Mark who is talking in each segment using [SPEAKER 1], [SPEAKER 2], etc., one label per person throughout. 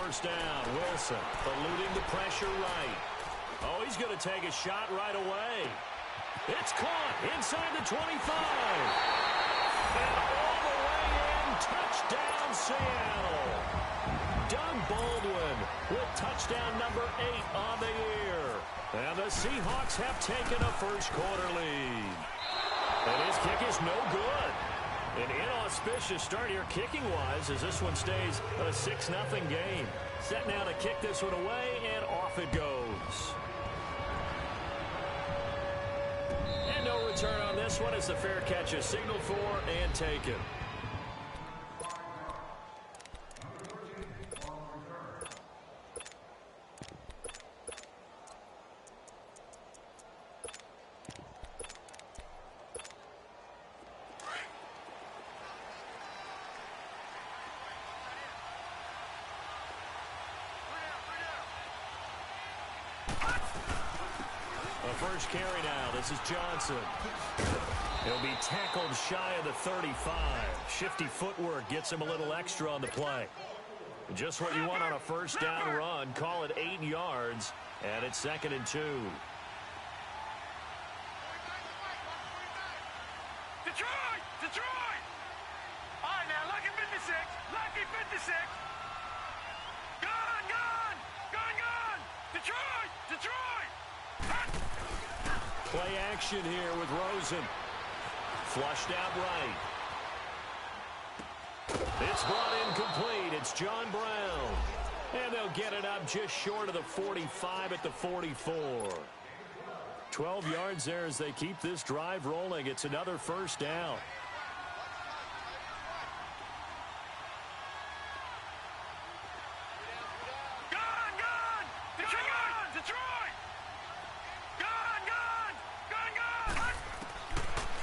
[SPEAKER 1] first down. Wilson eluding the pressure right. Oh, he's going to take a shot right away. It's caught inside the 25. And all the way in, touchdown Seattle. Doug Baldwin with touchdown number 8 on the year. And the Seahawks have taken a first-quarter lead. And his kick is no good. An inauspicious start here kicking-wise as this one stays a 6-0 game. Set now to kick this one away, and off it goes. And no return on this one as the fair catch is signaled for and taken. First carry now. This is Johnson. He'll be tackled shy of the 35. Shifty footwork gets him a little extra on the play. Just what you want on a first down run. Call it 8 yards, and it's 2nd and 2.
[SPEAKER 2] Detroit! Detroit! All right, now, lucky 56. Lucky 56. Gone, gone! Gone, gone! Detroit! Detroit!
[SPEAKER 1] Play action here with Rosen. Flushed out right. It's brought in complete. It's John Brown. And they'll get it up just short of the 45 at the 44. 12 yards there as they keep this drive rolling. It's another first down.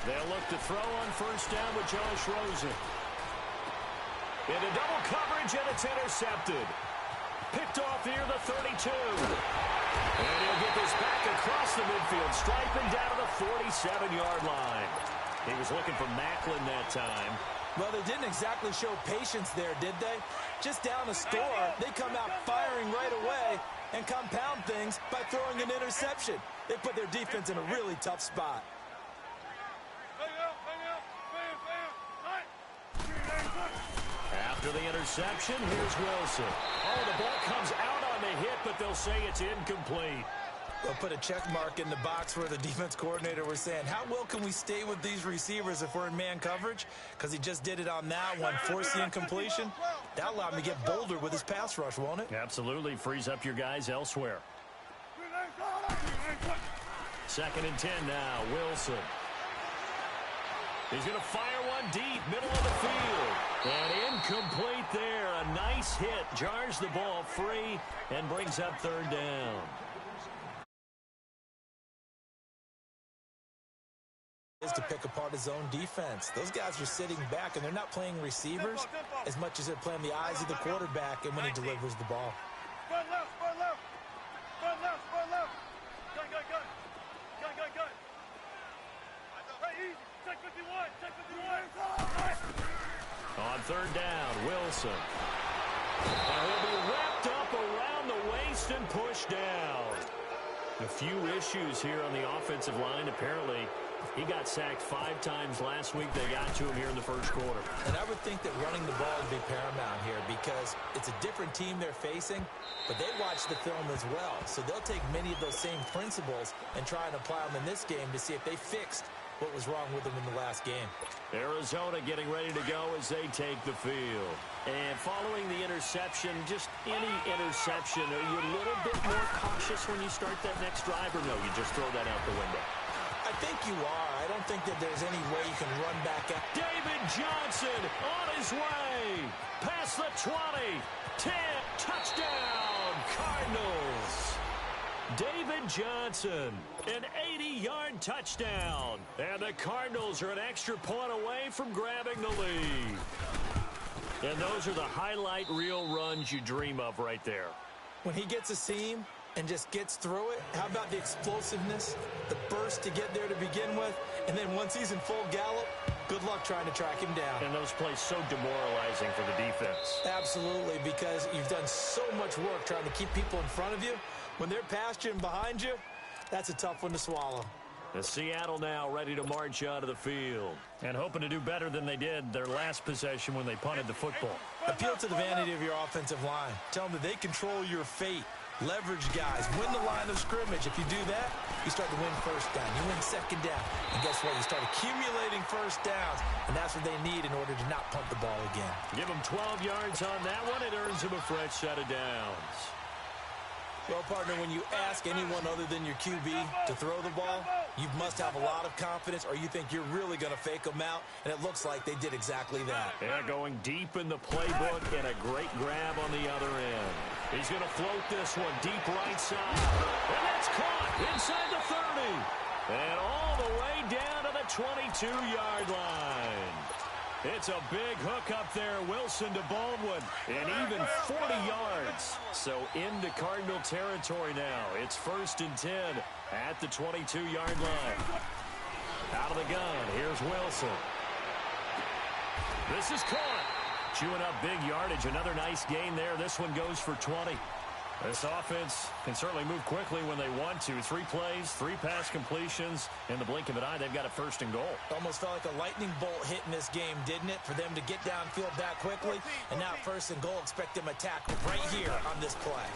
[SPEAKER 1] They'll look to throw on first down with Josh Rosen. Into double coverage, and it's intercepted. Picked off near the 32. And he'll get this back across the midfield, striping down to the 47-yard line. He was looking for Macklin that time.
[SPEAKER 3] Well, they didn't exactly show patience there, did they? Just down a score, they come out firing right away and compound things by throwing an interception. They put their defense in a really tough spot.
[SPEAKER 1] After the interception, here's Wilson. Oh, the ball comes out on the hit, but they'll say it's incomplete.
[SPEAKER 3] They'll put a check mark in the box where the defense coordinator was saying, how well can we stay with these receivers if we're in man coverage? Because he just did it on that one, force the incompletion. That'll allow him to get bolder with his pass rush, won't it?
[SPEAKER 1] Absolutely. Frees up your guys elsewhere. 2nd and 10 now. Wilson. He's going to fire one deep, middle of the field. And incomplete there. A nice hit. Jars the ball free and brings up 3rd down.
[SPEAKER 3] Is to pick apart his own defense. Those guys are sitting back, and they're not playing receivers as much as they're playing the eyes of the quarterback and when he delivers the ball.
[SPEAKER 2] Spread left, spread left. Spread left, spread left. Gun, gun, gun. Gun, gun, gun. Hey, easy. Check 51. Check 51.
[SPEAKER 1] On 3rd down, Wilson. And he'll be wrapped up around the waist and pushed down. A few issues here on the offensive line. Apparently, he got sacked 5 times last week. They got to him here in the first quarter.
[SPEAKER 3] And I would think that running the ball would be paramount here because it's a different team they're facing, but they watch the film as well. So they'll take many of those same principles and try and apply them in this game to see if they fixed what was wrong with them in the last game.
[SPEAKER 1] Arizona getting ready to go as they take the field. And following the interception, just any interception, are you a little bit more cautious when you start that next drive, or no, you just throw that out the window?
[SPEAKER 3] I think you are. I don't think that there's any way you can run back up.
[SPEAKER 1] David Johnson on his way. Past the 20. 10. Touchdown, Cardinals. David Johnson, an 80-yard touchdown. And the Cardinals are an extra point away from grabbing the lead. And those are the highlight reel runs you dream of right there.
[SPEAKER 3] When he gets a seam, and just gets through it, how about the explosiveness, the burst to get there to begin with, and then once he's in full gallop, good luck trying to track him down.
[SPEAKER 1] And those plays so demoralizing for the defense.
[SPEAKER 3] Absolutely, because you've done so much work trying to keep people in front of you. When they're past you and behind you, that's a tough one to swallow.
[SPEAKER 1] The Seattle now ready to march out of the field and hoping to do better than they did their last possession when they punted the football.
[SPEAKER 3] Appeal to the vanity of your offensive line. Tell them that they control your fate. Leverage guys. Win the line of scrimmage. If you do that, you start to win first down. You win second down. And guess what? You start accumulating first downs. And that's what they need in order to not punt the ball again.
[SPEAKER 1] Give them 12 yards on that one. It earns them a fresh set of downs.
[SPEAKER 3] Well, partner, when you ask anyone other than your QB to throw the ball, you must have a lot of confidence or you think you're really going to fake them out, and it looks like they did exactly that.
[SPEAKER 1] Yeah, going deep in the playbook and a great grab on the other end. He's going to float this one deep right side. And that's caught inside the 30. And all the way down to the 22-yard line. It's a big hook up there, Wilson to Baldwin, and even 40 yards. So into Cardinal territory now. It's 1st and 10 at the 22-yard line. Out of the gun, here's Wilson. This is caught. Chewing up big yardage, another nice gain there. This one goes for 20. This offense can certainly move quickly when they want to. 3 plays, 3 pass completions. In the blink of an eye, they've got a 1st and goal.
[SPEAKER 3] Almost felt like a lightning bolt hit in this game, didn't it? For them to get downfield that quickly. And now 1st and goal, expect them to tackle right here on this play.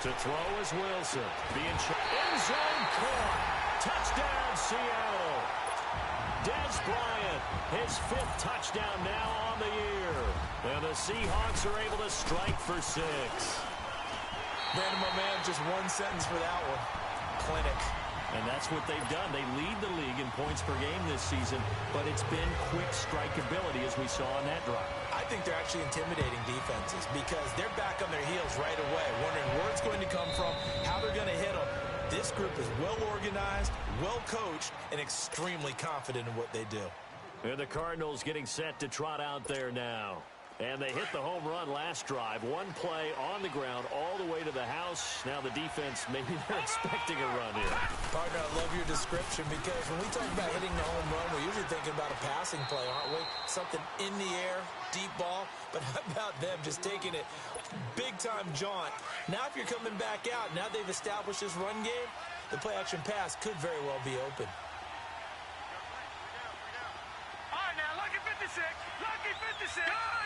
[SPEAKER 1] To throw is Wilson. Being end zone caught. Touchdown, Seattle. Dez Bryant, his 5th touchdown now on the year. And the Seahawks are able to strike for 6.
[SPEAKER 3] Brandon, my man, just one sentence for that one. Clinic.
[SPEAKER 1] And that's what they've done. They lead the league in points per game this season, but it's been quick strikeability as we saw on that drive.
[SPEAKER 3] I think they're actually intimidating defenses because they're back on their heels right away, wondering where it's going to come from, how they're going to hit them. This group is well organized, well coached, and extremely confident in what they do.
[SPEAKER 1] And the Cardinals getting set to trot out there now. And they hit the home run last drive. 1 play on the ground all the way to the house. Now the defense, maybe they're expecting a run here.
[SPEAKER 3] Partner, I love your description because when we talk about hitting the home run, we're usually thinking about a passing play, aren't we? Something in the air, deep ball. But how about them just taking it big-time jaunt? Now if you're coming back out, now they've established this run game, the play-action pass could very well be open.
[SPEAKER 2] All right, now, lucky 56. Lucky 56. Gone.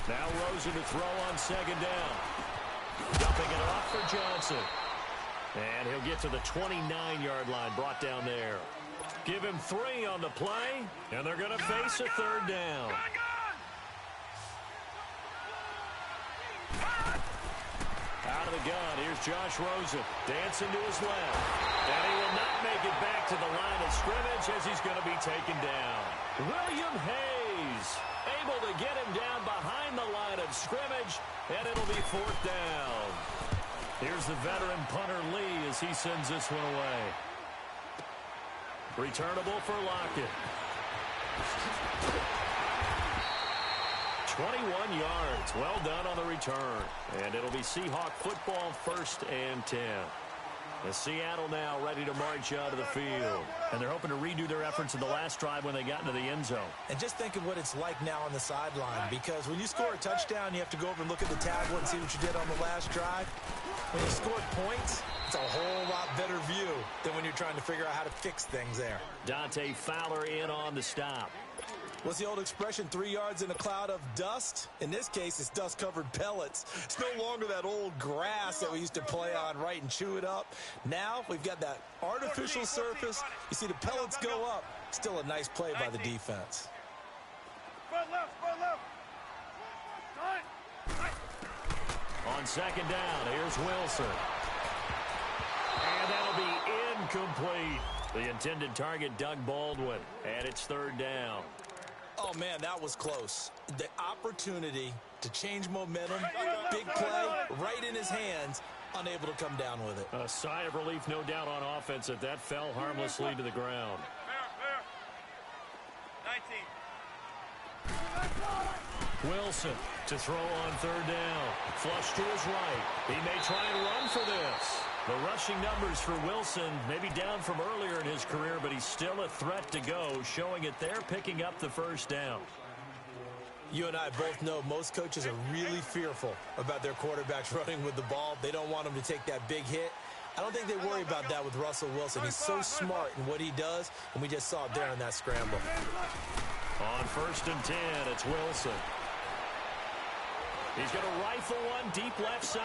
[SPEAKER 1] Now Rosen to throw on 2nd down. Dumping it off for Johnson. And he'll get to the 29-yard line, brought down there. Give him 3 on the play, and they're going to face a 3rd down. Out of the gun, here's Josh Rosen, dancing to his left. And he will not make it back to the line of scrimmage as he's going to be taken down. William Hayes able to get him down behind the line of scrimmage, and it'll be 4th down. Here's the veteran punter Lee as he sends this one away. Returnable for Lockett. 21 yards. Well done on the return. And it'll be Seahawk football, 1st and 10. The Seattle now ready to march out of the field. And they're hoping to redo their efforts in the last drive when they got into the end zone.
[SPEAKER 3] And just think of what it's like now on the sideline, because when you score a touchdown, you have to go over and look at the tablet and see what you did on the last drive. When you scored points, it's a whole lot better view than when you're trying to figure out how to fix things there.
[SPEAKER 1] Dante Fowler in on the stop.
[SPEAKER 3] What's the old expression, 3 yards in a cloud of dust? In this case, it's dust-covered pellets. It's no longer that old grass that we used to play on, right, and chew it up. Now we've got that artificial surface. You see the pellets go up. Still a nice play by the defense.
[SPEAKER 2] Front left.
[SPEAKER 1] On 2nd down, here's Wilson. And that'll be incomplete. The intended target, Doug Baldwin. And it's 3rd down.
[SPEAKER 3] Oh, man, that was close. The opportunity to change momentum, big play, right in his hands, unable to come down with it.
[SPEAKER 1] A sigh of relief, no doubt, on offense that fell harmlessly to the ground.
[SPEAKER 2] Clear. 19.
[SPEAKER 1] Wilson to throw on third down. Flush to his right. He may try and run for this. The rushing numbers for Wilson maybe down from earlier in his career, but he's still a threat to go, showing it there, picking up the first down.
[SPEAKER 3] You and I both know most coaches are really fearful about their quarterbacks running with the ball. They don't want them to take that big hit. I don't think they worry about that with Russell Wilson. He's so smart in what he does, and we just saw it there on that scramble.
[SPEAKER 1] On 1st and 10, it's Wilson. He's going to rifle one deep left side.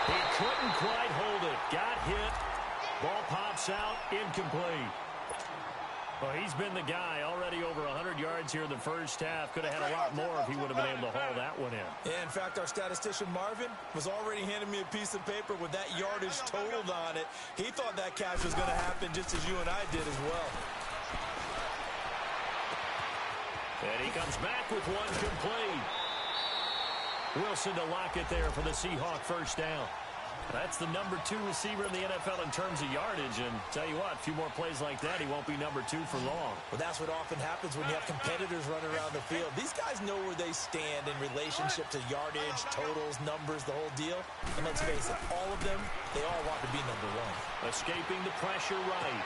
[SPEAKER 1] He couldn't quite hold it. Got hit. Ball pops out. Incomplete. Well, he's been the guy already over 100 yards here in the first half. Could have had a lot more if he would have been able to haul that one in.
[SPEAKER 3] Yeah, in fact, our statistician Marvin was already handing me a piece of paper with that yardage totaled on it. He thought that catch was going to happen just as you and I did as well.
[SPEAKER 1] And he comes back with one complete. Wilson to lock it there for the Seahawk first down. That's the number 2 receiver in the NFL in terms of yardage. And tell you what, a few more plays like that, he won't be number 2 for long.
[SPEAKER 3] Well, that's what often happens when you have competitors running around the field. These guys know where they stand in relationship to yardage, totals, numbers, the whole deal. And let's face it, all of them, they all want to be number 1.
[SPEAKER 1] Escaping the pressure right.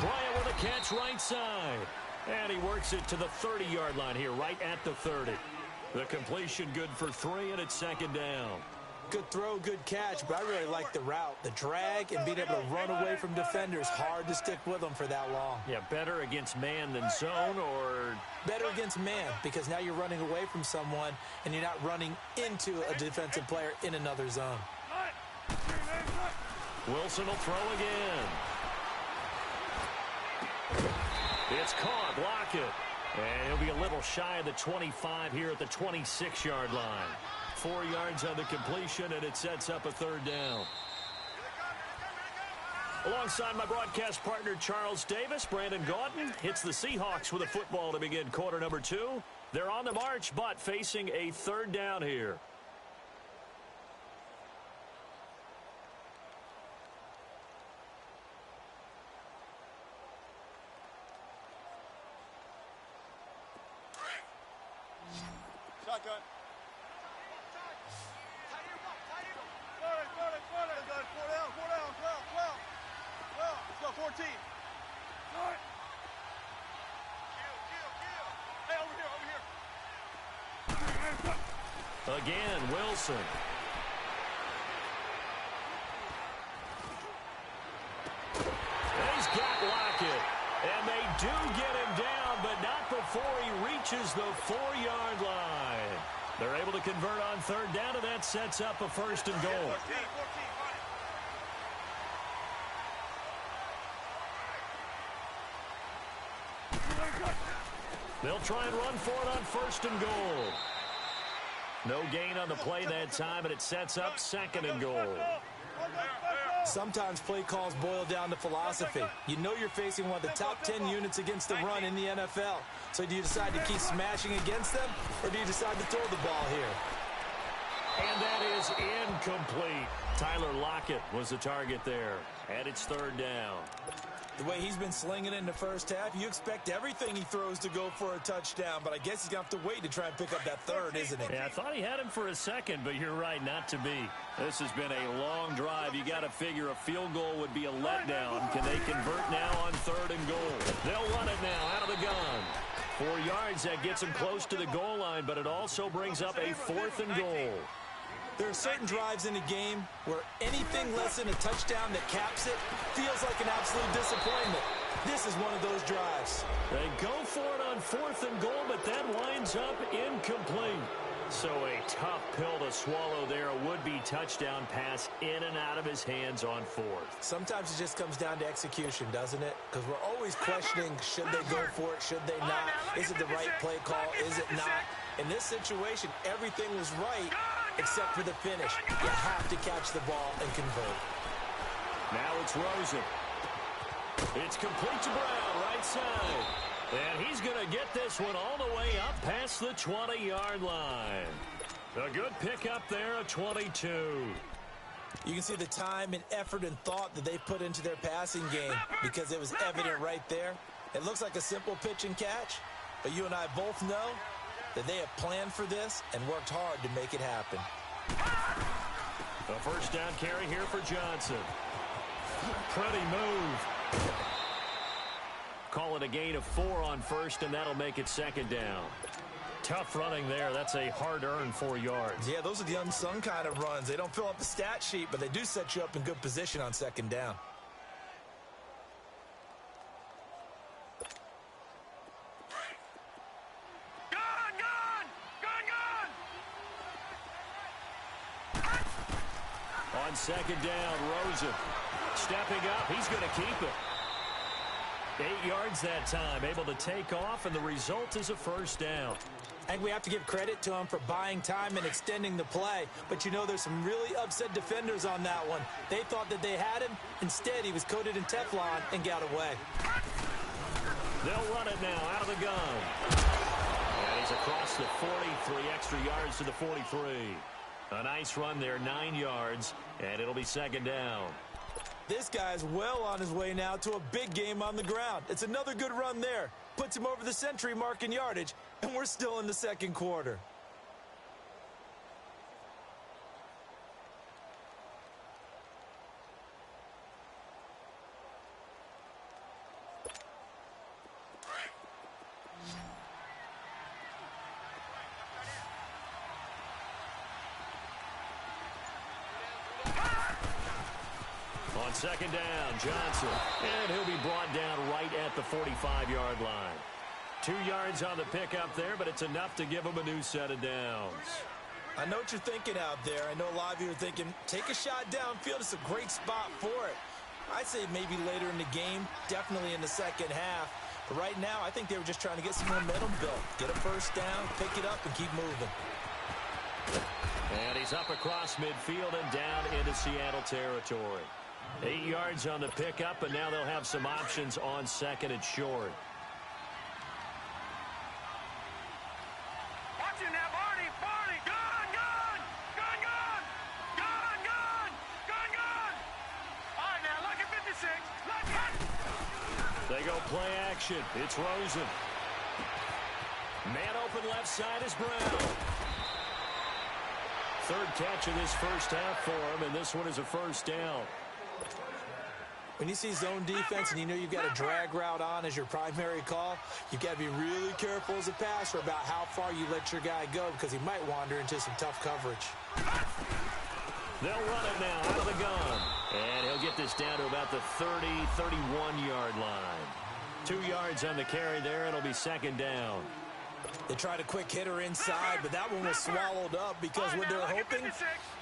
[SPEAKER 1] Bryant with a catch right side. And he works it to the 30-yard line here, right at the 30. The completion good for 3, and it's 2nd down.
[SPEAKER 3] Good throw, good catch, but I really like the route. The drag and being able to run away from defenders. Hard to stick with them for that long.
[SPEAKER 1] Yeah, better against man than zone, or...
[SPEAKER 3] Better against man, because now you're running away from someone, and you're not running into a defensive player in another zone.
[SPEAKER 1] Wilson will throw again. It's caught. Block it. And he'll be a little shy of the 25 here at the 26-yard line. 4 yards on the completion, and it sets up a 3rd down. Alongside my broadcast partner, Charles Davis, Brandon Gaudin hits the Seahawks with a football to begin quarter number 2. They're on the march, but facing a 3rd down here.
[SPEAKER 2] Shotgun. Let's go, 14. Hey, over here.
[SPEAKER 1] Again, Wilson. And he's got Lockett. And they do get him down, but not before he reaches the 4-yard line. They're able to convert on 3rd down, and that sets up a 1st and goal.
[SPEAKER 2] 14.
[SPEAKER 1] They'll try and run for it on 1st and goal. No gain on the play that time, and it sets up 2nd and goal.
[SPEAKER 3] Sometimes play calls boil down to philosophy. You know you're facing one of the top 10 units against the run in the NFL. So do you decide to keep smashing against them, or do you decide to throw the ball here?
[SPEAKER 1] And that is incomplete. Tyler Lockett was the target there, and it's 3rd down.
[SPEAKER 3] The way he's been slinging it in the first half, you expect everything he throws to go for a touchdown, but I guess he's going to have to wait to try and pick up that 3rd, isn't he?
[SPEAKER 1] Yeah, I thought he had him for a second, but you're right, not to be. This has been a long drive. You got to figure a field goal would be a letdown. Can they convert now on 3rd and goal? They'll run it now out of the gun. 4 yards, that gets him close to the goal line, but it also brings up a 4th and goal.
[SPEAKER 3] There are certain drives in a game where anything less than a touchdown that caps it feels like an absolute disappointment. This is one of those drives.
[SPEAKER 1] They go for it on 4th and goal, but that winds up incomplete. So a tough pill to swallow there. A would-be touchdown pass in and out of his hands on 4th.
[SPEAKER 3] Sometimes it just comes down to execution, doesn't it? Because we're always questioning, should they go for it, should they not? Is it the right play call, is it not? In this situation, everything was right except for the finish. You have to catch the ball and convert.
[SPEAKER 1] Now it's Rosen. It's complete to Brown, right side. And he's going to get this one all the way up past the 20-yard line. A good pickup there, a 22.
[SPEAKER 3] You can see the time and effort and thought that they put into their passing game because it was evident right there. It looks like a simple pitch and catch, but you and I both know that they have planned for this and worked hard to make it happen.
[SPEAKER 1] A first down carry here for Johnson. Pretty move. Call it a gain of 4 on first, and that'll make it second down. Tough running there. That's a hard-earned 4 yards.
[SPEAKER 3] Yeah, those are the unsung kind of runs. They don't fill up the stat sheet, but they do set you up in good position on second down.
[SPEAKER 1] On second down, Rosen stepping up. He's going to keep it. 8 yards that time, able to take off, and the result is a first down.
[SPEAKER 3] I think we have to give credit to him for buying time and extending the play. But, you know, there's some really upset defenders on that one. They thought that they had him. Instead, he was coated in Teflon and got away.
[SPEAKER 1] They'll run it now out of the gun. And he's across the 40, 3 extra yards to the 43. A nice run there, 9 yards, and it'll be second down.
[SPEAKER 3] This guy's well on his way now to a big game on the ground. It's another good run there. Puts him over the century mark in yardage, and we're still in the second quarter.
[SPEAKER 1] On second down, Johnson. And he'll be brought down right at the 45-yard line. 2 yards on the pickup there, but it's enough to give him a new set of downs.
[SPEAKER 3] I know what you're thinking out there. I know a lot of you are thinking, take a shot downfield. It's a great spot for it. I'd say maybe later in the game, definitely in the second half. But right now, I think they were just trying to get some momentum built. Get a first down, pick it up, and keep moving.
[SPEAKER 1] And he's up across midfield and down into Seattle territory. 8 yards on the pickup, and now they'll have some options on second and short.
[SPEAKER 2] Watch it now, Barney! Barney! Gun! Gun! Gun! Gun! Gun! Gun! Gun! Gun! All right, now, look at 56. Look at...
[SPEAKER 1] They go play action. It's Rosen. Man open left side is Brown. Third catch of this first half for him, and this one is a first down.
[SPEAKER 3] When you see zone defense and you know you've got a drag route on as your primary call, you've got to be really careful as a passer about how far you let your guy go because he might wander into some tough coverage.
[SPEAKER 1] They'll run it now out of the gun. And he'll get this down to about the 30, 31-yard line. 2 yards on the carry there. It'll be second down.
[SPEAKER 3] They tried a quick hitter inside, but that one was swallowed up because what they're hoping,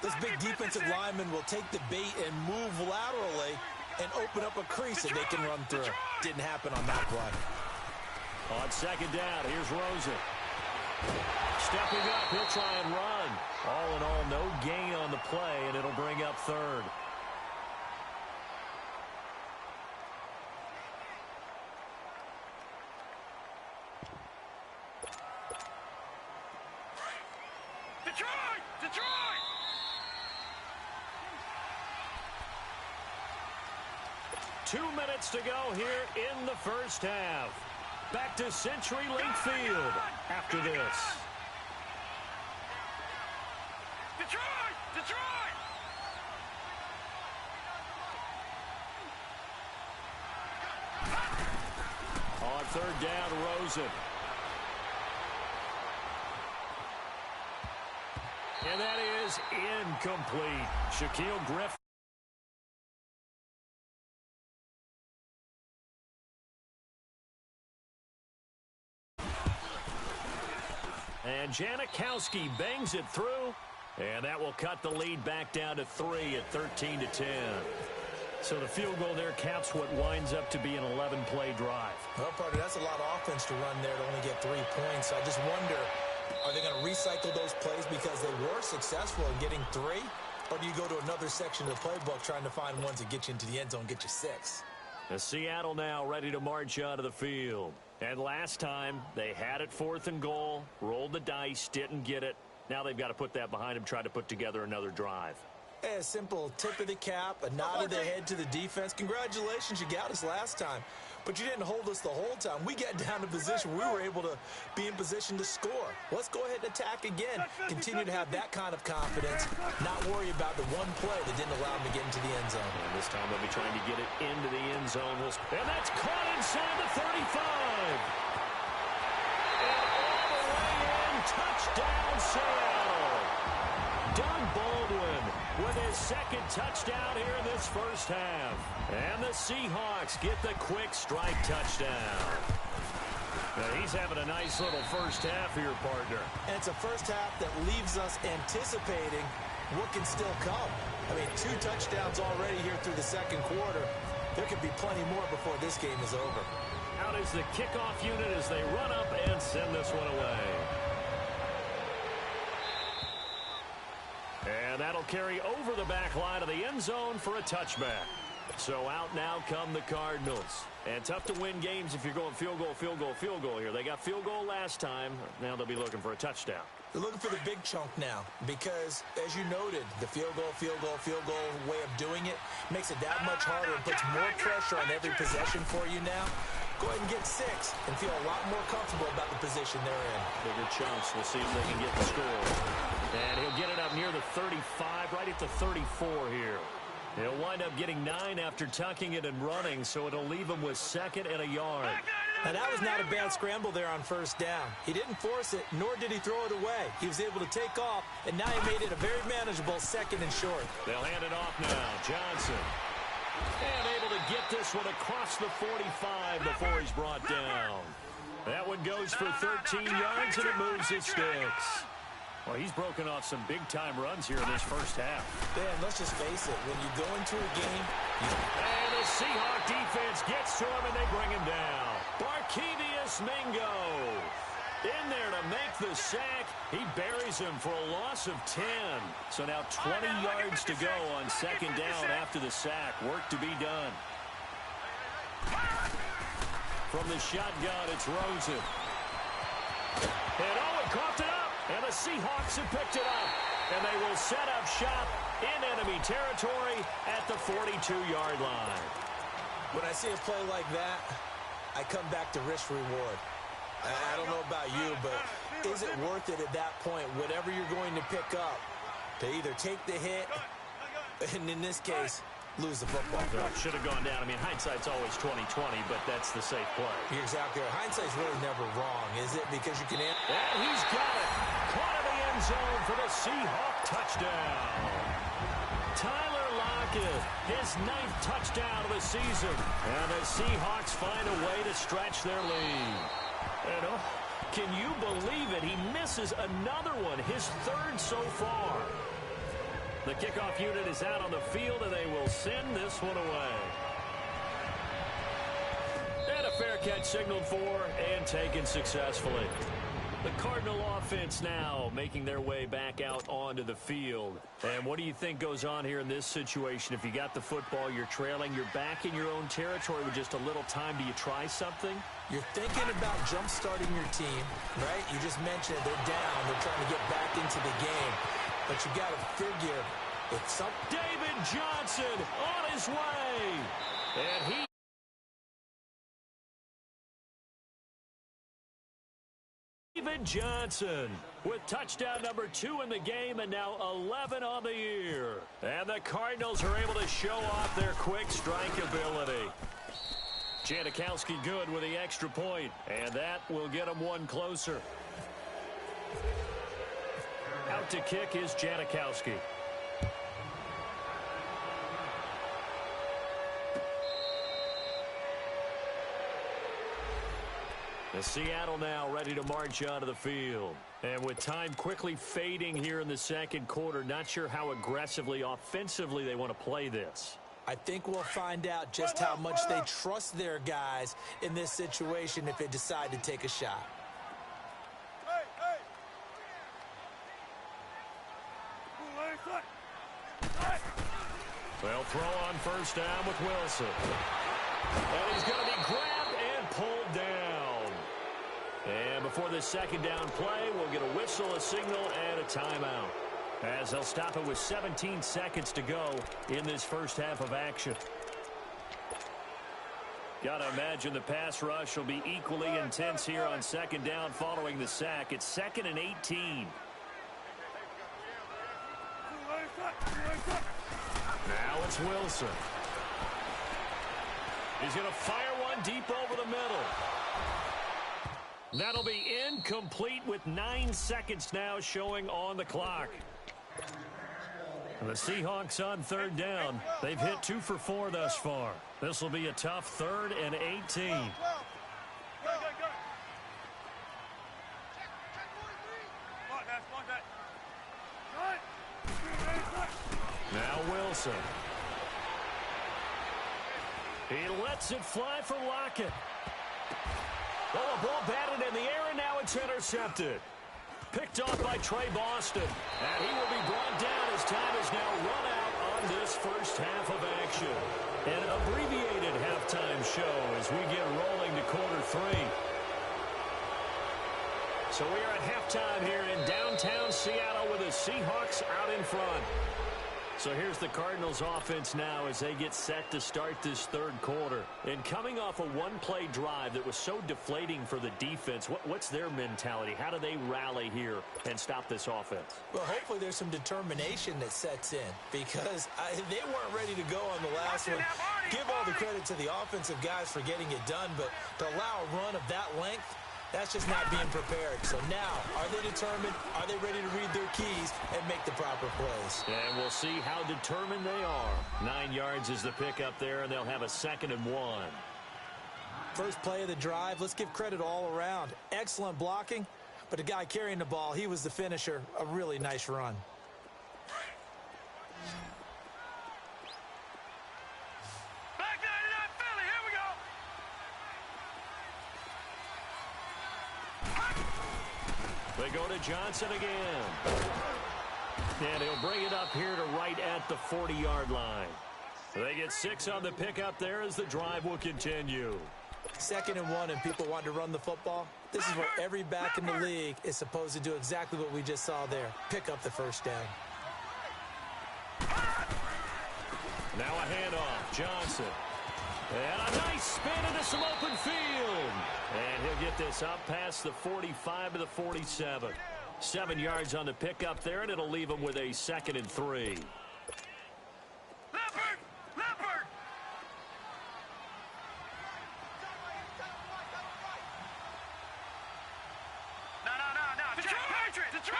[SPEAKER 3] this big defensive lineman will take the bait and move laterally and open up a crease that they can run through. Didn't happen on that play.
[SPEAKER 1] On second down, here's Rosen. Stepping up, he'll try and run. All in all, no gain on the play, and it'll bring up third.
[SPEAKER 2] Detroit! Detroit!
[SPEAKER 1] Two minutes to go here in the first half. Back to CenturyLink Field after this.
[SPEAKER 2] Detroit! Detroit!
[SPEAKER 1] On third down, Rosen. And that is incomplete. Shaquille Griffin. And Janikowski bangs it through. And that will cut the lead back down to 3 at 13-10. So the field goal there caps what winds up to be an 11-play drive.
[SPEAKER 3] Well, partner, that's a lot of offense to run there to only get 3 points. I just wonder, are they going to recycle those plays because they were successful in getting 3? Or do you go to another section of the playbook trying to find ones that get you into the end zone, get you 6?
[SPEAKER 1] The Seattle now ready to march out of the field. And last time, they had it 4th and goal, rolled the dice, didn't get it. Now they've got to put that behind them, try to put together another drive.
[SPEAKER 3] A simple tip of the cap, a nod of the head to the defense. Congratulations, you got us last time. But you didn't hold us the whole time. We got down to position. We were able to be in position to score. Let's go ahead and attack again. Continue to have that kind of confidence. Not worry about the one play that didn't allow them to get into the end zone.
[SPEAKER 1] And this time they'll be trying to get it into the end zone. And that's caught inside the 35. And all the way in. Touchdown, Seattle. Doug Baldwin with his second touchdown here in this first half. And the Seahawks get the quick strike touchdown. Now he's having a nice little first half here, partner.
[SPEAKER 3] And it's a first half that leaves us anticipating what can still come. I mean, 2 touchdowns already here through the second quarter. There could be plenty more before this game is over.
[SPEAKER 1] Out is the kickoff unit as they run up and send this one away. And that'll carry over the back line of the end zone for a touchback. So out now come the Cardinals. And tough to win games if you're going field goal, field goal, field goal here. They got field goal last time. Now they'll be looking for a touchdown.
[SPEAKER 3] They're looking for the big chunk now because, as you noted, the field goal way of doing it makes it that much harder and puts more pressure on every possession for you now. Go ahead and get 6 and feel a lot more comfortable about the position they're in.
[SPEAKER 1] Bigger chunks. We'll see if they can get the score. And he'll get it up near the 35, right at the 34 here. He'll wind up getting 9 after tucking it and running, so it'll leave him with 2nd and a yard.
[SPEAKER 3] And that was not a bad scramble there on first down. He didn't force it, nor did he throw it away. He was able to take off, and now he made it a very manageable 2nd and short.
[SPEAKER 1] They'll hand it off now. Johnson. And able to get this one across the 45 before he's brought down. That one goes for 13 yards, and it moves its sticks. Well, he's broken off some big-time runs here in this first half.
[SPEAKER 3] Dan, let's just face it. When you go into a game...
[SPEAKER 1] And the Seahawk defense gets to him, and they bring him down. Barkevious Mingo in there to make the sack. He buries him for a loss of 10. So now 20 yards to go on second down after the sack. Work to be done. From the shotgun, it's Rosen. And Owen coughed it up. And the Seahawks have picked it up. And they will set up shop in enemy territory at the 42-yard line.
[SPEAKER 3] When I see a play like that, I come back to risk-reward. I don't know about you, but is it worth it at that point, whatever you're going to pick up, to either take the hit, and in this case, lose the football?
[SPEAKER 1] Should have gone down. I mean, hindsight's always 20/20, but that's the safe play.
[SPEAKER 3] You're exactly right. Hindsight's really never wrong, is it? Because you can...
[SPEAKER 1] And he's got it. Caught in the end zone for the Seahawk touchdown. Tyler Lockett, his 9th touchdown of the season. And the Seahawks find a way to stretch their lead. And can you believe it? He misses another one, his 3rd so far. The kickoff unit is out on the field, and they will send this one away. And a fair catch signaled for and taken successfully. The Cardinal offense now making their way back out onto the field. And what do you think goes on here in this situation? If you got the football, you're trailing, you're back in your own territory with just a little time. Do you try something?
[SPEAKER 3] You're thinking about jump-starting your team, right? You just mentioned they're down. They're trying to get back into the game. But you got to figure it's something.
[SPEAKER 1] David Johnson on his way. And he... David Johnson with touchdown number 2 in the game and now 11 on the year. And the Cardinals are able to show off their quick strike ability. Janikowski good with the extra point, and that will get them one closer. Out to kick is Janikowski. The Seattle now ready to march onto the field. And with time quickly fading here in the second quarter, not sure how aggressively, offensively they want to play this.
[SPEAKER 3] I think we'll find out just how much they trust their guys in this situation if they decide to take a shot.
[SPEAKER 1] They'll throw on first down with Wilson. And he's going to be grabbed and pulled down. And before this second down play, we'll get a whistle, a signal, and a timeout. As they'll stop it with 17 seconds to go in this first half of action. Got to imagine the pass rush will be equally intense here on second down following the sack. It's 2nd and 18. Now it's Wilson. He's going to fire one deep over the middle. That'll be incomplete with 9 seconds now showing on the clock. The Seahawks on third down. They've hit 2 for 4 thus far. This will be a tough 3rd and 18. Now Wilson. He lets it fly for Lockett. Oh, a ball batted in the air, and now it's intercepted. Picked off by Trey Boston. And he will be brought down as time is now run out on this first half of action. An abbreviated halftime show as we get rolling to quarter 3. So we are at halftime here in downtown Seattle with the Seahawks out in front. So here's the Cardinals offense now as they get set to start this third quarter. And coming off a one-play drive that was so deflating for the defense, what's their mentality? How do they rally here and stop this offense?
[SPEAKER 3] Well, hopefully there's some determination that sets in because they weren't ready to go on the last one. Give all the credit to the offensive guys for getting it done, but to allow a run of that length, that's just not being prepared. So now, are they determined? Are they ready to read their keys and make the proper plays?
[SPEAKER 1] And we'll see how determined they are. 9 yards is the pickup there, and they'll have a 2nd and 1.
[SPEAKER 3] First play of the drive, let's give credit all around. Excellent blocking, but the guy carrying the ball, he was the finisher. A really nice run.
[SPEAKER 1] They go to Johnson again. And he'll bring it up here to right at the 40-yard line. They get 6 on the pickup there as the drive will continue.
[SPEAKER 3] 2nd and 1 and people want to run the football. This is where every back in the league is supposed to do exactly what we just saw there. Pick up the first down.
[SPEAKER 1] Now a handoff. Johnson. And a nice spin into some open field. And he'll get this up past the 45 to the 47. 7 yards on the pickup there, and it'll leave him with a 2nd and 3.
[SPEAKER 2] Leopard! No. Detroit!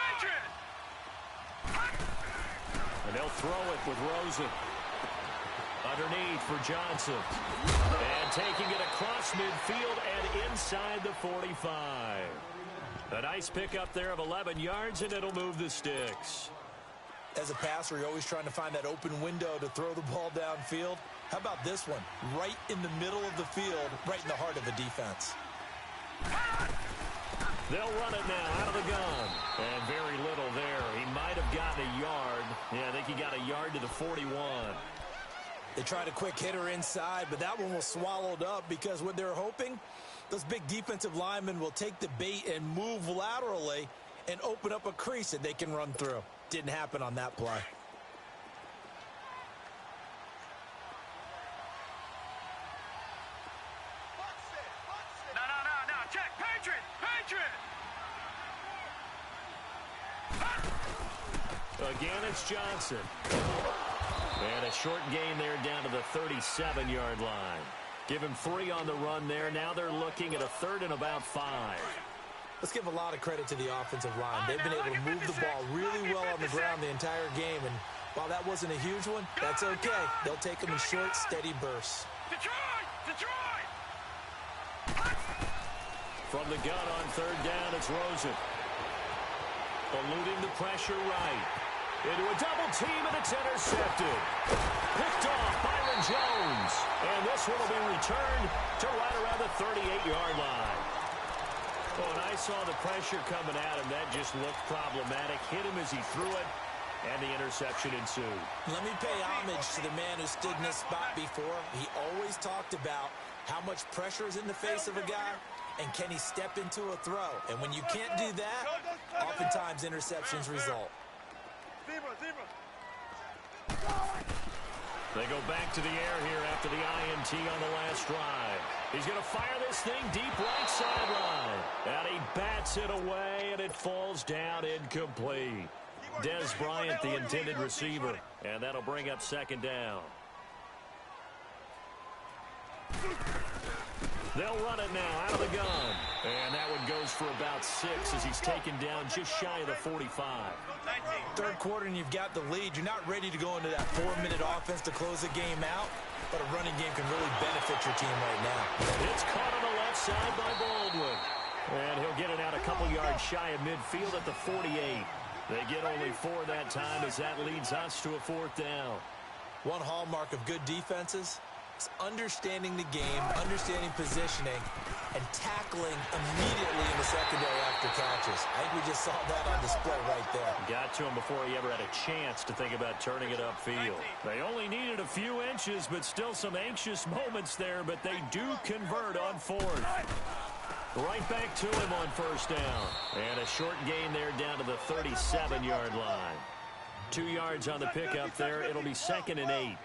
[SPEAKER 1] And they'll throw it with Rosen. Underneath for Johnson. And taking it across midfield and inside the 45. A nice pickup there of 11 yards, and it'll move the sticks.
[SPEAKER 3] As a passer, you're always trying to find that open window to throw the ball downfield. How about this one? Right in the middle of the field, right in the heart of the defense.
[SPEAKER 1] They'll run it now out of the gun. And very little there. He might have gotten a yard. Yeah, I think he got a yard to the 41.
[SPEAKER 3] They tried a quick hitter inside, but that one was swallowed up because what they're hoping, those big defensive linemen will take the bait and move laterally and open up a crease that they can run through. Didn't happen on that play.
[SPEAKER 2] No. Check. Patriot!
[SPEAKER 1] Again, it's Johnson. And a short gain there down to the 37-yard line. Give him 3 on the run there. Now they're looking at a 3rd and about 5.
[SPEAKER 3] Let's give a lot of credit to the offensive line. They've been able to move the ball really well on the ground the entire game. And while that wasn't a huge one, that's okay. They'll take them in short, steady bursts.
[SPEAKER 2] Detroit!
[SPEAKER 1] From the gun on 3rd down, it's Rosen. Eluding the pressure right. Into a double team, and it's intercepted. Picked off Byron Jones. And this one will be returned to right around the 38-yard line. Oh, and I saw the pressure coming at him. That just looked problematic. Hit him as he threw it, and the interception ensued.
[SPEAKER 3] Let me pay homage to the man who stood in this spot before. He always talked about how much pressure is in the face of a guy, and can he step into a throw. And when you can't do that, oftentimes interceptions result.
[SPEAKER 2] Zebra.
[SPEAKER 1] They go back to the air here after the INT on the last drive. He's going to fire this thing deep right sideline. And he bats it away, and it falls down incomplete. Des Bryant, the intended receiver. And that'll bring up second down. They'll run it now out of the gun. And that one goes for about 6 as he's taken down just shy of the 45.
[SPEAKER 3] Third quarter and you've got the lead. You're not ready to go into that 4-minute offense to close the game out, but a running game can really benefit your team right now.
[SPEAKER 1] It's caught on the left side by Baldwin. And he'll get it out a couple yards shy of midfield at the 48. They get only 4 that time as that leads us to a 4th down.
[SPEAKER 3] One hallmark of good defenses is understanding the game, understanding positioning, and tackling immediately in the secondary after catches. I think we just saw that on display right there.
[SPEAKER 1] Got to him before he ever had a chance to think about turning it upfield. They only needed a few inches, but still some anxious moments there, but they do convert on 4th. Right back to him on 1st down. And a short gain there down to the 37-yard line. 2 yards on the pickup there. It'll be 2nd and 8.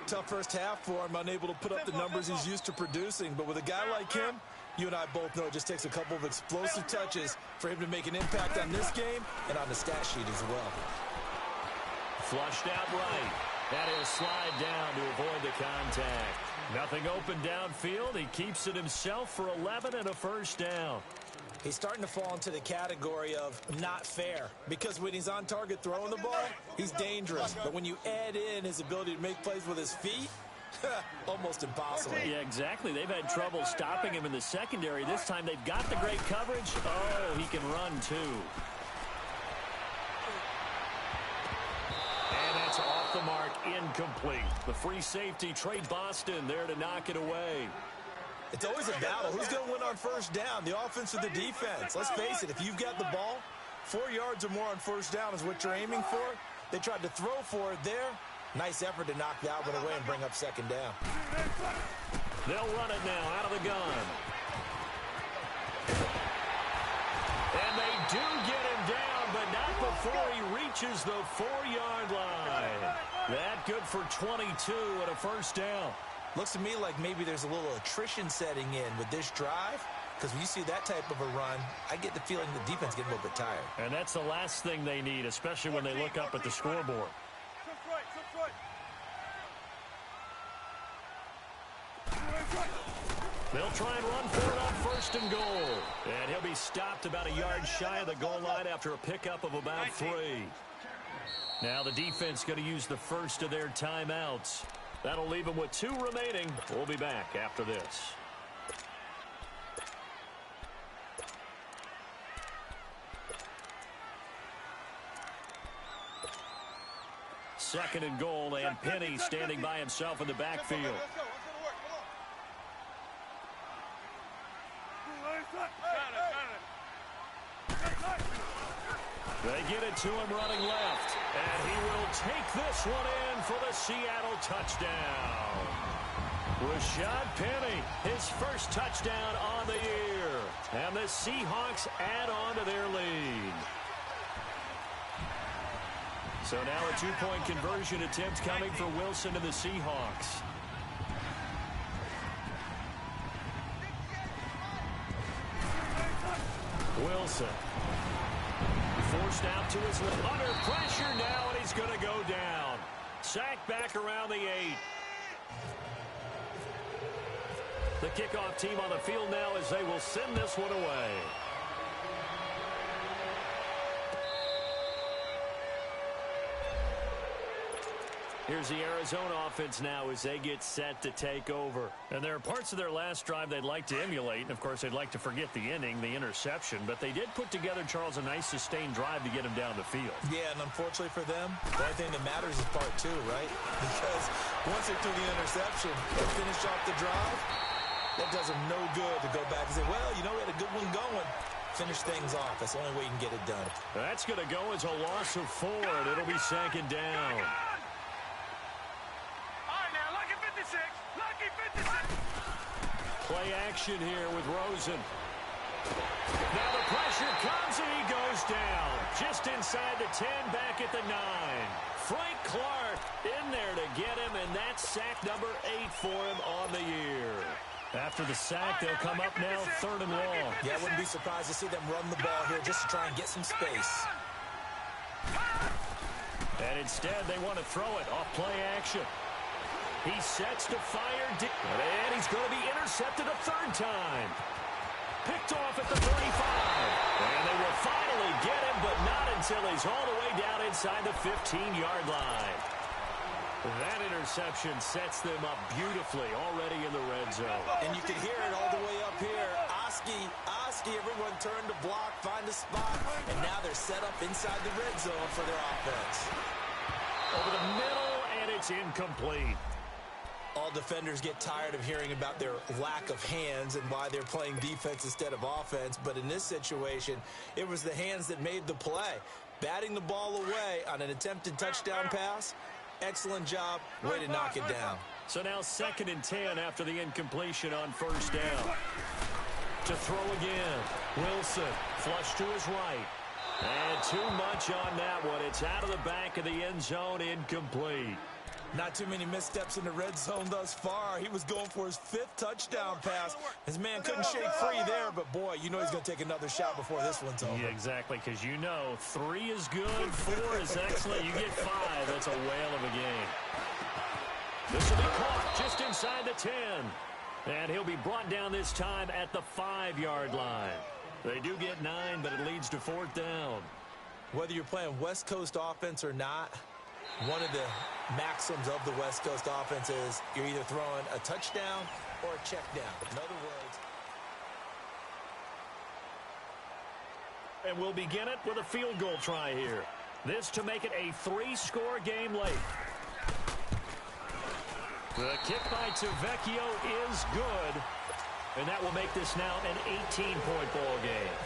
[SPEAKER 3] Tough first half for him, unable to put up the numbers he's used to producing. But with a guy like him, you and I both know it just takes a couple of explosive touches for him to make an impact on this game and on the stat sheet as well.
[SPEAKER 1] Flushed out right. And he'll slide down to avoid the contact. Nothing open downfield. He keeps it himself for 11 and a 1st down.
[SPEAKER 3] He's starting to fall into the category of not fair, because when he's on target throwing the ball, he's dangerous. But when you add in his ability to make plays with his feet, almost impossible.
[SPEAKER 1] Yeah, exactly. They've had trouble stopping him in the secondary. This time they've got the great coverage. Oh, he can run too. And that's off the mark, incomplete. The free safety, Trey Boston, there to knock it away.
[SPEAKER 3] It's always a battle. Who's going to win on 1st down, the offense or the defense? Let's face it, if you've got the ball, 4 yards or more on 1st down is what you're aiming for. They tried to throw for it there. Nice effort to knock that one away and bring up 2nd down.
[SPEAKER 1] They'll run it now out of the gun. And they do get him down, but not before he reaches the 4-yard line. That good for 22 and a 1st down.
[SPEAKER 3] Looks to me like maybe there's a little attrition setting in with this drive, because when you see that type of a run, I get the feeling the defense getting a little bit tired.
[SPEAKER 1] And that's the last thing they need, especially when they look up at the scoreboard. They'll try and run for it on 1st and goal. And he'll be stopped about a yard shy of the goal line after a pickup of about 3. Now the defense going to use the first of their timeouts. That'll leave them with 2 remaining. We'll be back after this. Second and goal, and Penny standing by himself in the backfield. They get it to him running left. And he will take this one in for the Seattle touchdown. Rashad Penny, his first touchdown on the year. And the Seahawks add on to their lead. So now a 2-point conversion attempt coming for Wilson and the Seahawks. Wilson. Forced out to his left. Under pressure now, and he's going to go down. Sacked back around the 8. The kickoff team on the field now as they will send this one away. Here's the Arizona offense now as they get set to take over. And there are parts of their last drive they'd like to emulate. And, of course, they'd like to forget the inning, the interception. But they did put together, Charles, a nice sustained drive to get him down the field.
[SPEAKER 3] Yeah, and unfortunately for them, the only thing that matters is part 2, right? Because once they took the interception and finished off the drive, that does them no good to go back and say, well, you know, we had a good one going. Finish things off. That's the only way you can get it done.
[SPEAKER 1] That's going to go as a loss of 4, and it'll be 2nd down. Play action here with Rosen. Now the pressure comes and he goes down. Just inside the 10, back at the 9. Frank Clark in there to get him, and that's sack number 8 for him on the year. After the sack, they'll come up now 3rd and long.
[SPEAKER 3] Yeah, I wouldn't be surprised to see them run the ball here just to try and get some space.
[SPEAKER 1] And instead, they want to throw it off play action. He sets to fire, and he's going to be intercepted a 3rd time. Picked off at the 35. And they will finally get him, but not until he's all the way down inside the 15-yard line. That interception sets them up beautifully already in the red zone.
[SPEAKER 3] And you can hear it all the way up here. Oski, everyone turned to block, find a spot, and now they're set up inside the red zone for their offense.
[SPEAKER 1] Over the middle, and it's incomplete.
[SPEAKER 3] All defenders get tired of hearing about their lack of hands and why they're playing defense instead of offense. But in this situation, it was the hands that made the play. Batting the ball away on an attempted touchdown pass. Excellent job. Way to knock it down.
[SPEAKER 1] So now 2nd and 10 after the incompletion on 1st down. To throw again. Wilson flush to his right. And too much on that one. It's out of the back of the end zone, incomplete.
[SPEAKER 3] Not too many missteps in the red zone thus far. He was going for his 5th touchdown pass. His man couldn't shake free there, but boy, you know he's going to take another shot before this one's over.
[SPEAKER 1] Yeah, exactly, because you know 3 is good, 4 is excellent. You get 5, that's a whale of a game. This will be caught just inside the 10. And he'll be brought down this time at the 5-yard line. They do get 9, but it leads to 4th down.
[SPEAKER 3] Whether you're playing West Coast offense or not, one of the maxims of the West Coast offense is you're either throwing a touchdown or a check down. In other words.
[SPEAKER 1] And we'll begin it with a field goal try here. This to make it a 3-score game late. The kick by Tavecchio is good. And that will make this now an 18-point ball game.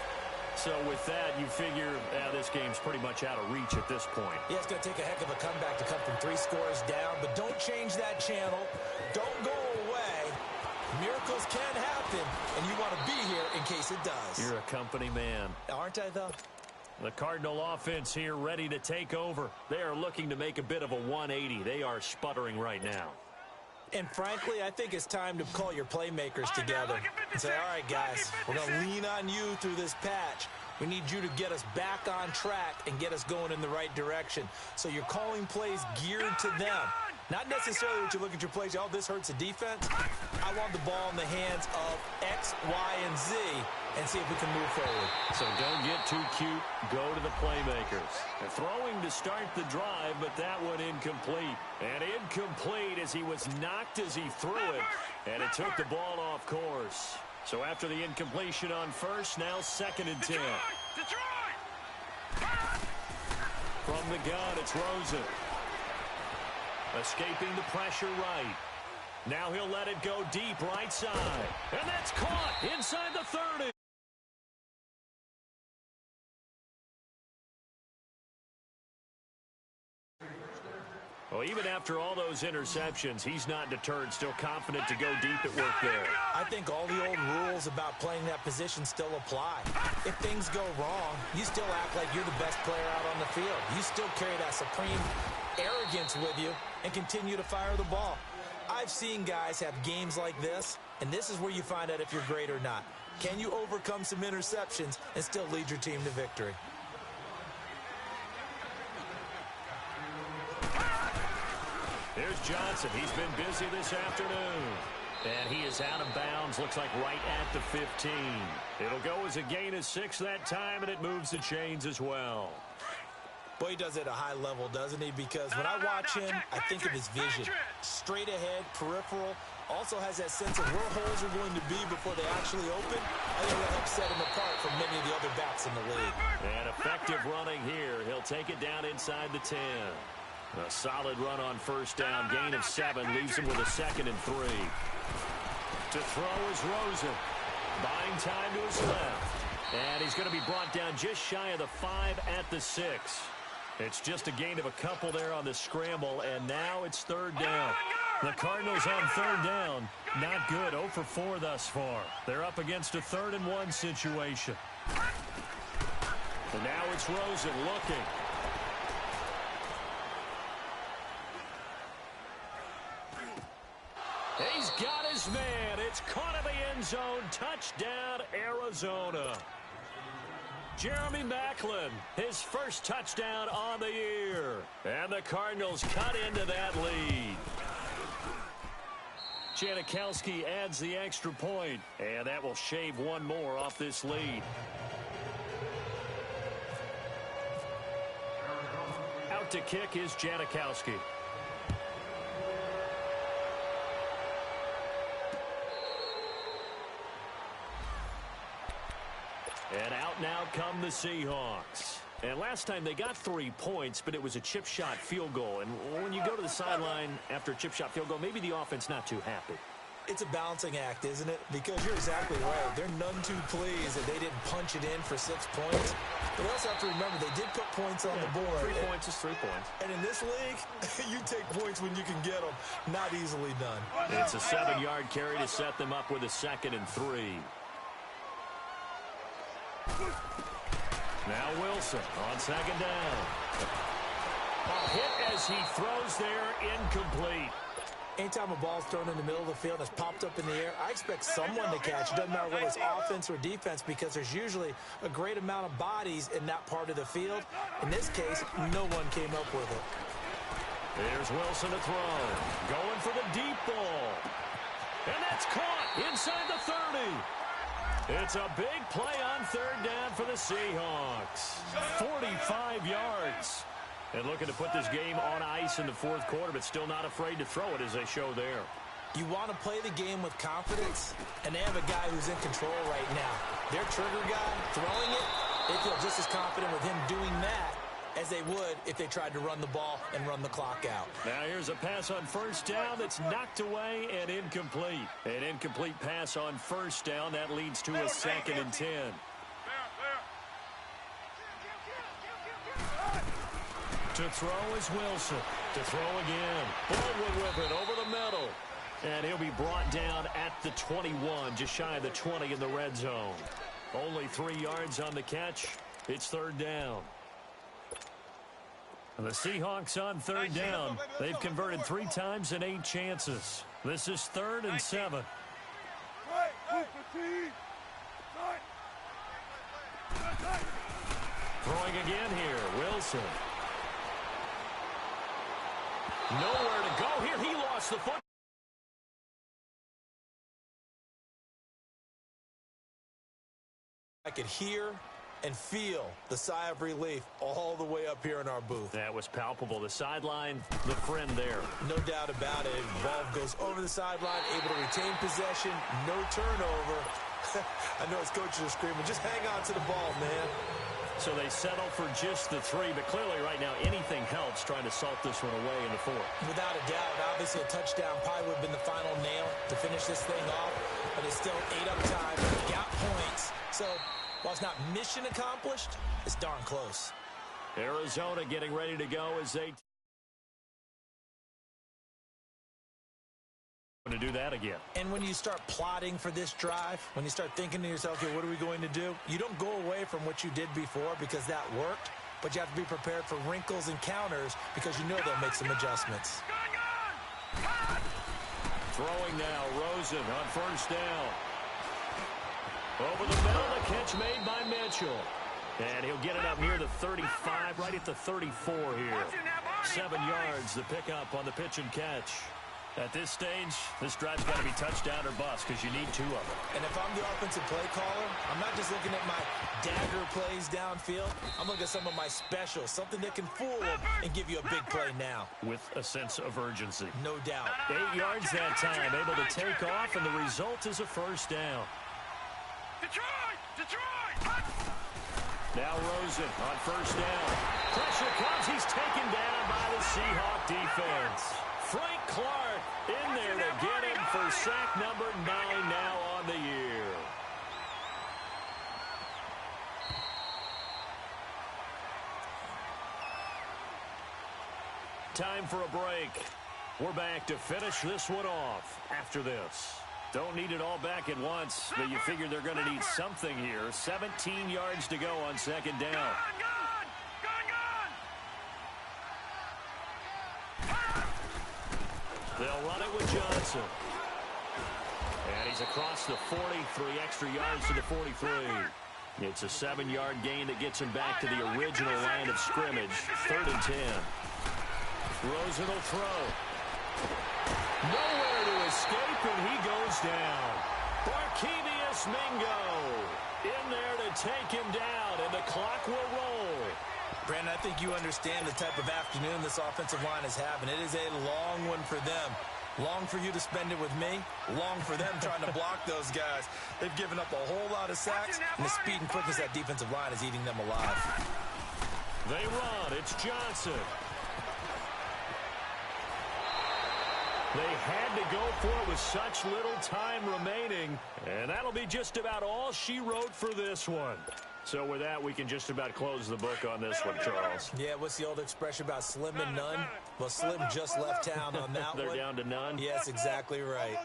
[SPEAKER 1] So with that, you figure this game's pretty much out of reach at this point.
[SPEAKER 3] Yeah, it's going to take a heck of a comeback to come from 3 scores down. But don't change that channel. Don't go away. Miracles can happen, and you want to be here in case it does.
[SPEAKER 1] You're a company man.
[SPEAKER 3] Aren't I, though?
[SPEAKER 1] The Cardinal offense here ready to take over. They are looking to make a bit of a 180. They are sputtering right now.
[SPEAKER 3] And frankly, I think it's time to call your playmakers together and say, all right, guys, we're going to lean on you through this patch. We need you to get us back on track and get us going in the right direction. So you're calling plays geared to them. Not necessarily that you look at your plays, oh, this hurts the defense. I want the ball in the hands of X, Y, and Z and see if we can move forward.
[SPEAKER 1] So don't get too cute. Go to the playmakers. They're throwing to start the drive, but that one incomplete. And incomplete as he was knocked as he threw it. And it took the ball off course. So after the incompletion on 1st, now 2nd and 10. From the gun, it's Rosen. Escaping the pressure right. Now he'll let it go deep right side. And that's caught inside the 30. Well, even after all those interceptions, he's not deterred, still confident to go deep at work there.
[SPEAKER 3] I think all the old rules about playing that position still apply. If things go wrong, you still act like you're the best player out on the field. You still carry that supreme arrogance with you and continue to fire the ball. I've seen guys have games like this, and this is where you find out if you're great or not. Can you overcome some interceptions and still lead your team to victory?
[SPEAKER 1] Here's Johnson. He's been busy this afternoon. And he is out of bounds, looks like right at the 15. It'll go as a gain of 6 that time, and it moves the chains as well.
[SPEAKER 3] Boy, he does it at a high level, doesn't he? Because when I watch him, I think of his vision. Straight ahead, peripheral, also has that sense of where holes are going to be before they actually open. I think that helps set him apart from many of the other backs in the league.
[SPEAKER 1] And effective running here. He'll take it down inside the 10. A solid run on 1st down. Gain of 7 leaves him with a 2nd and 3. To throw is Rosen. Buying time to his left. And he's going to be brought down just shy of the 5 at the 6. It's just a gain of a couple there on the scramble, and now it's third down. The Cardinals on third down. Not good. 0 for 4 thus far. They're up against a 3rd-and-1 situation. And now it's Rosen looking. He's got his man. It's caught in the end zone. Touchdown, Arizona. Jeremy Maclin, his first touchdown on the year. And the Cardinals cut into that lead. Janikowski adds the extra point, and that will shave one more off this lead. Out to kick is Janikowski. And out now come the Seahawks. And last time they got 3 points, but it was a chip shot field goal. And when you go to the sideline after a chip shot field goal, maybe the offense not too happy.
[SPEAKER 3] It's a balancing act, isn't it? Because you're exactly right. They're none too pleased that they didn't punch it in for 6 points. But you also have to remember they did put points on the board.
[SPEAKER 1] 3 points is 3 points.
[SPEAKER 3] And in this league, you take points when you can get them. Not easily done.
[SPEAKER 1] It's a 7-yard carry to set them up with a 2nd and 3. Now Wilson on 2nd down. A hit as he throws there, incomplete.
[SPEAKER 3] Anytime a ball's thrown in the middle of the field and it's popped up in the air, I expect someone to catch. It doesn't matter whether it's offense or defense, because there's usually a great amount of bodies in that part of the field. In this case, no one came up with it.
[SPEAKER 1] Here's Wilson to throw. Going for the deep ball. And that's caught inside the 30. It's a big play on 3rd down for the Seahawks. 45 yards. And looking to put this game on ice in the 4th quarter, but still not afraid to throw it as they show there.
[SPEAKER 3] You want to play the game with confidence, and they have a guy who's in control right now. Their trigger guy throwing it, they feel just as confident with him doing that as they would if they tried to run the ball and run the clock out.
[SPEAKER 1] Now here's a pass on 1st down that's knocked away and incomplete. An incomplete pass on 1st down. That leads to a 2nd and 10. To throw is Wilson. To throw again. Baldwin with it over the middle. And he'll be brought down at the 21, just shy of the 20 in the red zone. Only 3 yards on the catch. It's 3rd down. The Seahawks on 3rd down. They've converted 3 times in 8 chances. This is 3rd and 7. Throwing again here, Wilson. Nowhere to go here. He lost the foot.
[SPEAKER 3] I could hear and feel the sigh of relief all the way up here in our booth.
[SPEAKER 1] That was palpable. The sideline, the friend there.
[SPEAKER 3] No doubt about it. Ball goes over the sideline, able to retain possession, no turnover. I know his coaches are screaming, just hang on to the ball, man.
[SPEAKER 1] So they settle for just the 3, but clearly right now anything helps trying to salt this one away in the 4th.
[SPEAKER 3] Without a doubt, obviously a touchdown probably would have been the final nail to finish this thing off, but it's still 8 up time, got points. So while it's not mission accomplished, it's darn close.
[SPEAKER 1] Arizona getting ready to go as they to do that again.
[SPEAKER 3] And when you start plotting for this drive, when you start thinking to yourself, okay, what are we going to do? You don't go away from what you did before because that worked, but you have to be prepared for wrinkles and counters because you know they'll make some adjustments.
[SPEAKER 1] Throwing now, Rosen on 1st down. Over the middle, the catch made by Mitchell. And he'll get it up near the 35, right at the 34 here. 7 yards, the pickup on the pitch and catch. At this stage, this drive's got to be touchdown or bust because you need 2 of them.
[SPEAKER 3] And if I'm the offensive play caller, I'm not just looking at my dagger plays downfield. I'm looking at some of my specials, something that can fool them and give you a big play now.
[SPEAKER 1] With a sense of urgency.
[SPEAKER 3] No doubt.
[SPEAKER 1] 8 yards that time, able to take off, and the result is a 1st down. Detroit! Now Rosen on 1st down. Pressure comes. He's taken down by the Seahawk defense. Frank Clark in there to get him for sack number 9 now on the year. time for a break. We're back to finish this one off after this. Don't need it all back at once, but you figure they're going to need something here. 17 yards to go on second down. They'll run it with Johnson. And he's across the 40, 3 extra yards to the 43. It's a 7-yard gain that gets him back to the original line of scrimmage. 3rd and 10. Rosen will throw. Nowhere to escape, and he goes down. Barkevius Mingo in there to take him down, and the clock will roll.
[SPEAKER 3] Brandon, I think you understand the type of afternoon this offensive line is having. It is a long one for them. Long for you to spend it with me. Long for them trying to block those guys. They've given up a whole lot of sacks, and the speed and quickness of that defensive line is eating them alive.
[SPEAKER 1] They run. It's Johnson. They had to go for it with such little time remaining, and that'll be just about all she wrote for this one. So with that, we can just about close the book on this one, Charles.
[SPEAKER 3] Yeah, what's the old expression about slim and none? Well, Slim just left town on that one.
[SPEAKER 1] They're down to none?
[SPEAKER 3] Yes, exactly right.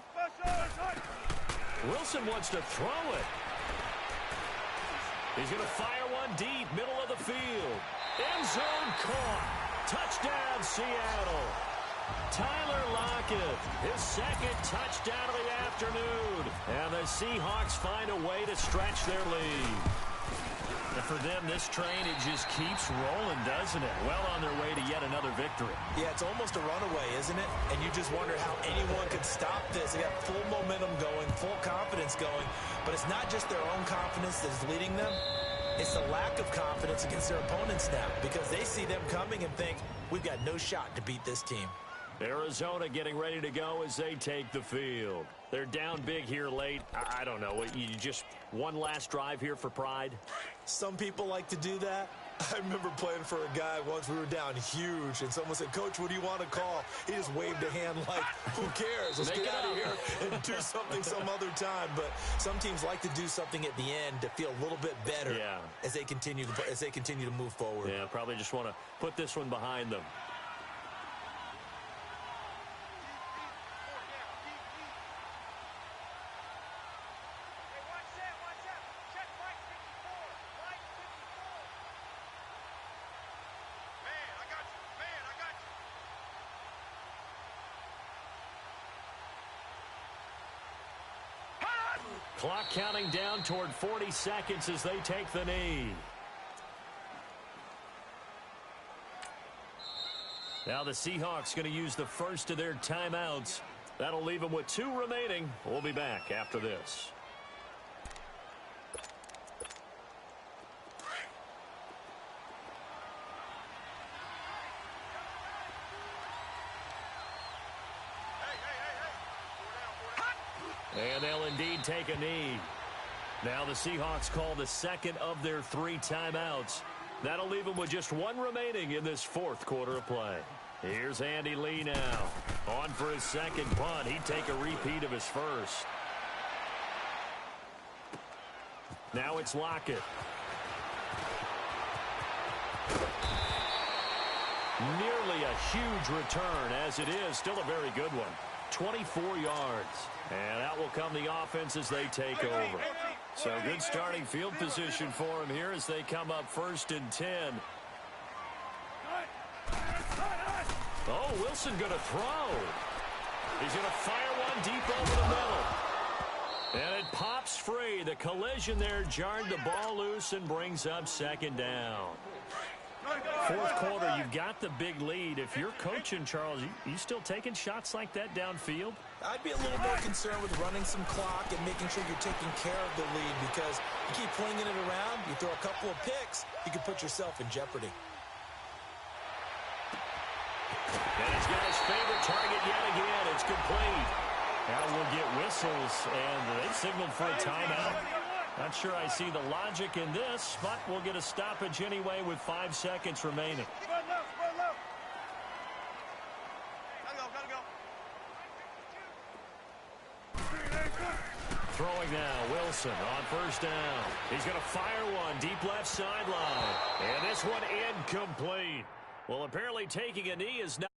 [SPEAKER 1] Wilson wants to throw it. He's going to fire one deep, middle of the field. End zone caught. Touchdown, Seattle. Tyler Lockett, his second touchdown of the afternoon. And the Seahawks find a way to stretch their lead. And for them, this train, it just keeps rolling, doesn't it? Well on their way to yet another victory.
[SPEAKER 3] Yeah, it's almost a runaway, isn't it? And you just wonder how anyone could stop this. They got full momentum going, full confidence going. But it's not just their own confidence that is leading them. It's the lack of confidence against their opponents now, because they see them coming and think, we've got no shot to beat this team.
[SPEAKER 1] Arizona getting ready to go as they take the field. They're down big here late. I don't know. You just one last drive here for pride?
[SPEAKER 3] Some people like to do that. I remember playing for a guy once. We were down huge, and someone said, Coach, what do you want to call? He just waved a hand like, who cares? Let's get out of here and do something some other time. But some teams like to do something at the end to feel a little bit better as they continue to move forward.
[SPEAKER 1] Yeah, probably just want to put this one behind them. Clock counting down toward 40 seconds as they take the knee. Now the Seahawks going to use the first of their timeouts. That'll leave them with 2 remaining. We'll be back after this. And they'll indeed take a knee. Now the Seahawks call the second of their 3 timeouts. That'll leave them with just 1 remaining in this 4th quarter of play. Here's Andy Lee now. On for his second punt. He'd take a repeat of his first. Now it's Lockett. Nearly a huge return, as it is. Still a very good one. 24 yards. And out will come the offense as they take over. So good starting field position for them here as they come up 1st and 10. Oh, Wilson going to throw. He's going to fire one deep over the middle. And it pops free. The collision there jarred the ball loose and brings up 2nd down. 4th quarter, you've got the big lead. If you're coaching, Charles, you still taking shots like that downfield?
[SPEAKER 3] I'd be a little more concerned with running some clock and making sure you're taking care of the lead, because you keep flinging it around, you throw a couple of picks, you can put yourself in jeopardy.
[SPEAKER 1] And he's got his favorite target yet again. It's complete. Now we'll get whistles, and they've signaled for a timeout. Not sure I see the logic in this, but we'll get a stoppage anyway with 5 seconds remaining. Throwing now, Wilson on 1st down. He's going to fire one deep left sideline. And this one incomplete. Well, apparently taking a knee is not